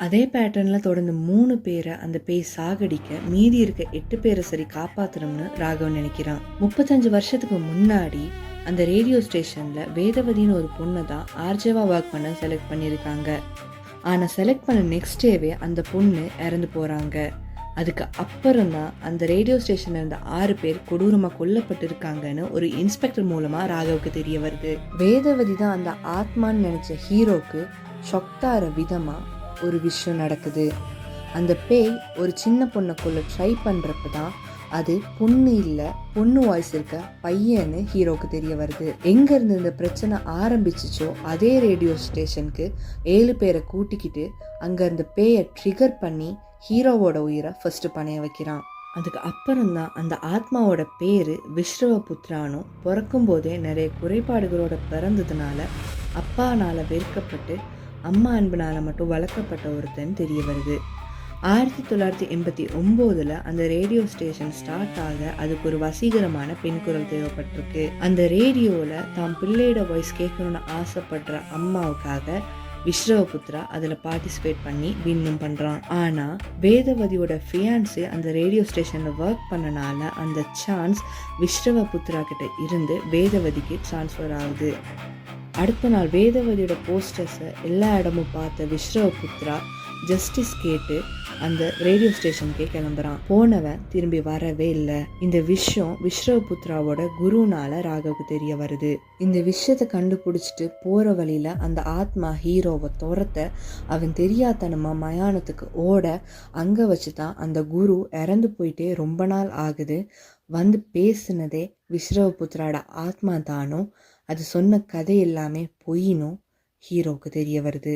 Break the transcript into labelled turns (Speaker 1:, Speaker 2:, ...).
Speaker 1: அதே பேட்டர்னில் தொடர்ந்து 3 பேரை அந்த பேய் சாகடிக்க மீதி இருக்க 8 பேரை சரி காப்பாற்றணும்னு ராகவன் நினைக்கிறான். 35 வருஷத்துக்கு முன்னாடி அந்த ரேடியோ ஸ்டேஷனில் வேதவதின்னு ஒரு பொண்ணை தான் ஆர்ஜேவா ஒர்க் பண்ண செலக்ட் பண்ணியிருக்காங்க. ஆனால் செலக்ட் பண்ண நெக்ஸ்ட் டேவே அந்த பொண்ணு இறந்து போகிறாங்க. அதுக்கு அப்புறம் தான் அந்த ரேடியோ ஸ்டேஷனில் இருந்த 6 பேர் கொடூரமாக கொல்லப்பட்டிருக்காங்கன்னு ஒரு இன்ஸ்பெக்டர் மூலமாக ராகவுக்கு தெரிய வருது. வேதவதி தான் அந்த ஆத்மான்னு நினச்ச ஹீரோக்கு ஷொக்தார விதமாக ஒரு விஷயம் நடக்குது. அந்த பேய் ஒரு சின்ன பொண்ணை கொள்ள ட்ரை பண்ணுறப்ப தான் அது பொண்ணு இல்லை, பொண்ணு வாய்ஸ் இருக்க பையன்னு ஹீரோக்கு தெரிய வருது. எங்கேருந்து இந்த பிரச்சனை ஆரம்பிச்சிச்சோ அதே ரேடியோ ஸ்டேஷனுக்கு 7 பேரை கூட்டிக்கிட்டு அங்கே இருந்த பேயை ட்ரிகர் பண்ணி ஹீரோவோட உயிரை ஃபர்ஸ்ட் பணைய வைக்கிறான். அதுக்கு அப்புறம்தான் அந்த ஆத்மாவோட பேர் விஸ்ரவபுத்ரானும், பிறக்கும் போதே நிறைய குறைபாடுகளோட பிறந்ததுனால அப்பானால் வெறுக்கப்பட்டு அம்மா அன்புனால் மட்டும் வளர்க்கப்பட்ட ஒருத்தன் தெரிய வருது. 1989 அந்த ரேடியோ ஸ்டேஷன் ஸ்டார்ட் ஆக அதுக்கு ஒரு வசீகரமான பெண் குரல் தேவைப்பட்டிருக்கு. அந்த ரேடியோவில் தான் பிள்ளையோட வாய்ஸ் கேட்கணும்னு ஆசைப்படுற அம்மாவுக்காக விஸ்ரவபுத்ரா அதில் பார்ட்டிசிபேட் பண்ணி வின்னும் பண்ணுறான். ஆனால் வேதவதியோட ஃபியான்ஸு அந்த ரேடியோ ஸ்டேஷனில் ஒர்க் பண்ணனால அந்த சான்ஸ் விஸ்ரவபுத்ரா கிட்ட இருந்து வேதவதிக்கு ட்ரான்ஸ்ஃபர் ஆகுது. அடுத்த நாள் வேதவதியோட போஸ்டர்ஸை எல்லா இடமும் பார்த்த விஸ்ரவபுத்ரா ஜஸ்டிஸ் கேட்டு அந்த ரேடியோ ஸ்டேஷனுக்கே கிளம்புறான். போனவன் திரும்பி வரவே இல்லை. இந்த விஷயம் விஸ்ரவபுத்ராவோட குருனால ராகவுக்கு தெரிய வருது. இந்த விஷயத்தை கண்டுபிடிச்சிட்டு போகிற வழியில் அந்த ஆத்மா ஹீரோவை துரத்த அவன் தெரியாதனமா மயானத்துக்கு ஓட அங்கே வச்சு தான் அந்த குரு இறந்து போயிட்டே ரொம்ப நாள் ஆகுது. வந்து பேசுனதே விஸ்ரவபுத்ராவோட ஆத்மா தானோ, அது சொன்ன கதை எல்லாமே பொய்னும் ஹீரோவுக்கு தெரிய வருது.